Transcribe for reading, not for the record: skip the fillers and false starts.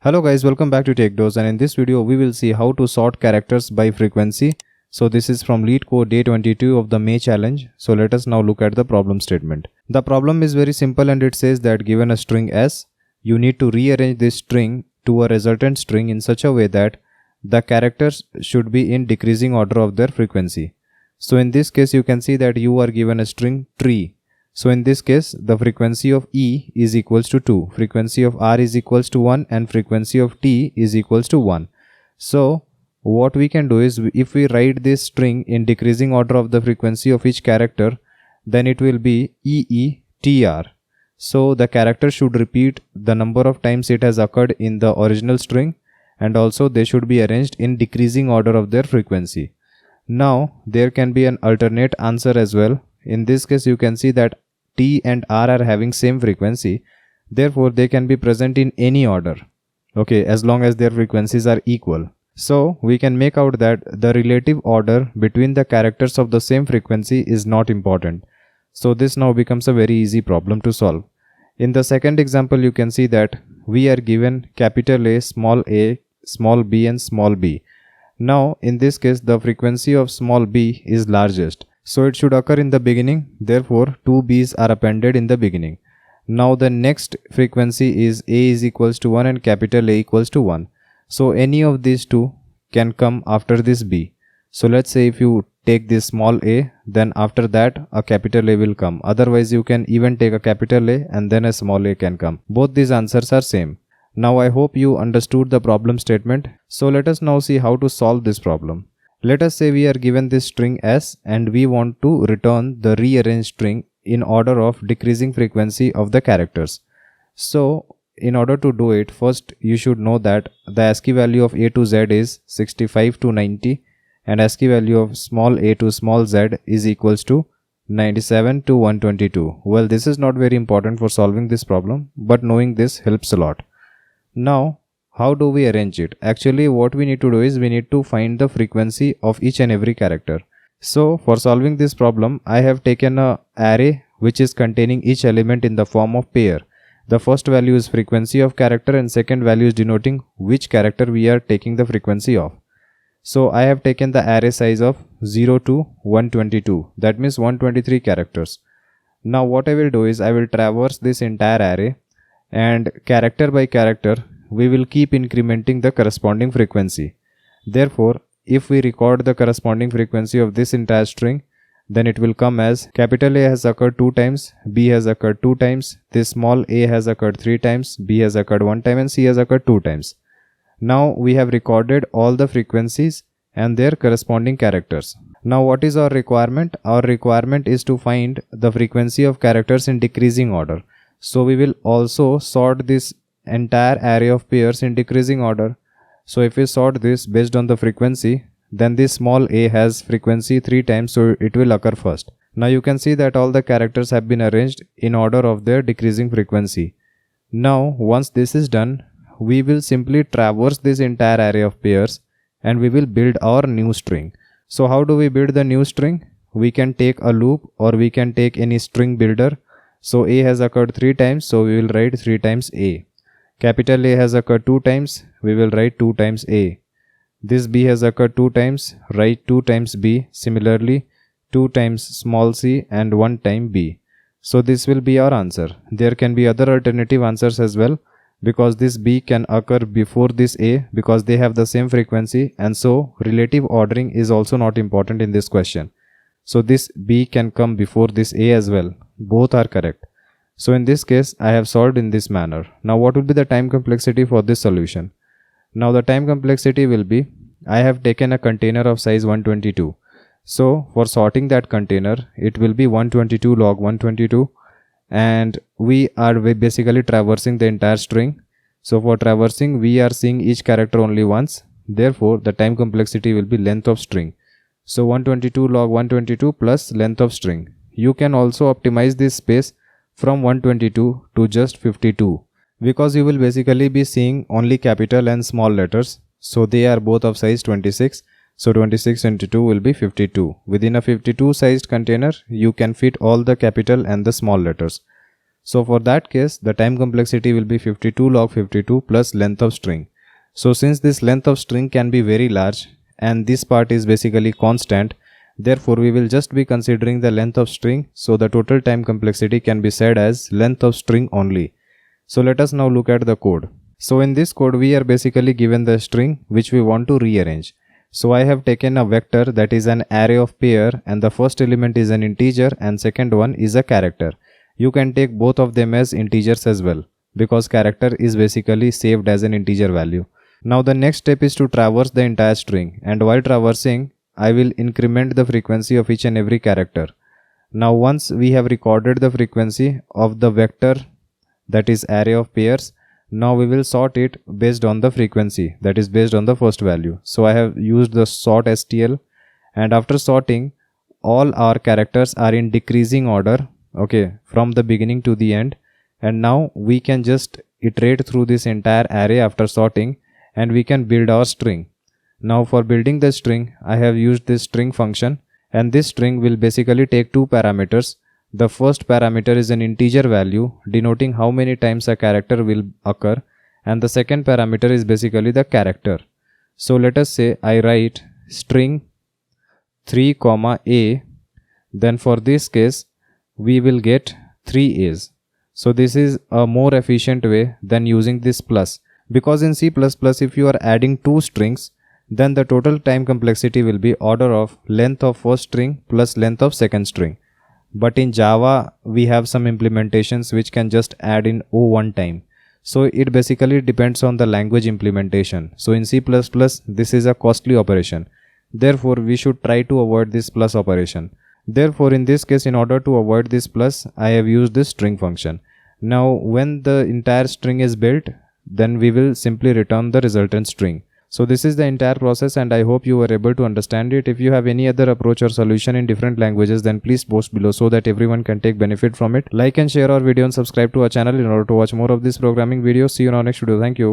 Hello guys, welcome back to TechDose, and in this video we will see how to sort characters by frequency. So this is from Leetcode day 22 of the May challenge. So let us now look at the problem statement. The problem is very simple and it says that given a string S, you need to rearrange this string to a resultant string in such a way that the characters should be in decreasing order of their frequency. So in this case you can see that you are given a string tree. So in this case, the frequency of E is equals to 2, frequency of R is equals to 1 and frequency of T is equals to 1. So what we can do is, if we write this string in decreasing order of the frequency of each character, then it will be EETR. So the character should repeat the number of times it has occurred in the original string, and also they should be arranged in decreasing order of their frequency. Now there can be an alternate answer as well. In this case you can see that T and R are having same frequency, therefore they can be present in any order, okay, as long as their frequencies are equal. So we can make out that the relative order between the characters of the same frequency is not important. So this now becomes a very easy problem to solve. In the second example you can see that we are given capital A, small b and small b. Now in this case the frequency of small b is largest, so it should occur in the beginning, therefore two b's are appended in the beginning. Now the next frequency is A is equals to 1 and capital A equals to 1. So any of these two can come after this B. So let's say if you take this small a, then after that a capital A will come. Otherwise you can even take a capital A and then a small a can come. Both these answers are same. Now I hope you understood the problem statement. So let us now see how to solve this problem. Let us say we are given this string S and we want to return the rearranged string in order of decreasing frequency of the characters. So in order to do it, first you should know that the ASCII value of A to Z is 65 to 90 and ASCII value of small a to small z is equals to 97 to 122. Well, this is not very important for solving this problem, but knowing this helps a lot. Now how do we arrange it? Actually what we need to do is we need to find the frequency of each and every character. So for solving this problem I have taken an array which is containing each element in the form of pair. The first value is frequency of character and second value is denoting which character we are taking the frequency of. So I have taken the array size of 0 to 122, that means 123 characters. Now what I will do is I will traverse this entire array and character by character we will keep incrementing the corresponding frequency. Therefore, if we record the corresponding frequency of this entire string, then it will come as capital A has occurred 2 times, B has occurred 2 times, this small a has occurred 3 times, B has occurred 1 time and C has occurred 2 times. Now we have recorded all the frequencies and their corresponding characters. Now what is our requirement? Our requirement is to find the frequency of characters in decreasing order. So we will also sort this entire array of pairs in decreasing order. So if we sort this based on the frequency, then this small a has frequency 3 times, so it will occur first. Now you can see that all the characters have been arranged in order of their decreasing frequency. Now once this is done, we will simply traverse this entire array of pairs and we will build our new string. So how do we build the new string? We can take a loop or we can take any string builder. So a has occurred 3 times, so we will write 3 times a. Capital A has occurred 2 times, we will write 2 times A. This B has occurred 2 times, write 2 times B. Similarly, 2 times small c and 1 time B. So this will be our answer. There can be other alternative answers as well, because this B can occur before this A because they have the same frequency, and so relative ordering is also not important in this question. So this B can come before this A as well. Both are correct. So in this case I have solved in this manner. Now what will be the time complexity for this solution? Now the time complexity will be, I have taken a container of size 122. So for sorting that container it will be 122 log 122, and we are basically traversing the entire string. So for traversing we are seeing each character only once, therefore the time complexity will be length of string. So 122 log 122 plus length of string. You can also optimize this space from 122 to just 52, because you will basically be seeing only capital and small letters, so they are both of size 26. So 26 into 2 will be 52. Within a 52 sized container you can fit all the capital and the small letters. So for that case, the time complexity will be 52 log 52 plus length of string. So since this length of string can be very large and this part is basically constant, therefore we will just be considering the length of string, so the total time complexity can be said as length of string only. So let us now look at the code. So in this code we are basically given the string which we want to rearrange. So I have taken a vector that is an array of pair, and the first element is an integer and second one is a character. You can take both of them as integers as well, because character is basically saved as an integer value. Now the next step is to traverse the entire string, and while traversing I will increment the frequency of each and every character. Now once we have recorded the frequency of the vector that is array of pairs, now we will sort it based on the frequency, that is based on the first value. So I have used the sort stl, and after sorting, all our characters are in decreasing order, okay, from the beginning to the end. And now we can just iterate through this entire array after sorting, and we can build our string. Now for building the string, I have used this string function, and this string will basically take two parameters. The first parameter is an integer value denoting how many times a character will occur, and the second parameter is basically the character. So let us say I write string 3 a, then for this case we will get 3 a's. So this is a more efficient way than using this plus, because in C++ if you are adding two strings, then the total time complexity will be order of length of first string plus length of second string. But in Java we have some implementations which can just add in O one time. So it basically depends on the language implementation. So in C++ this is a costly operation. Therefore we should try to avoid this plus operation. Therefore in this case, in order to avoid this plus, I have used this string function. Now when the entire string is built, then we will simply return the resultant string. So this is the entire process, and I hope you were able to understand it. If you have any other approach or solution in different languages, then please post below so that everyone can take benefit from it. Like and share our video and subscribe to our channel in order to watch more of these programming videos. See you in our next video. Thank you.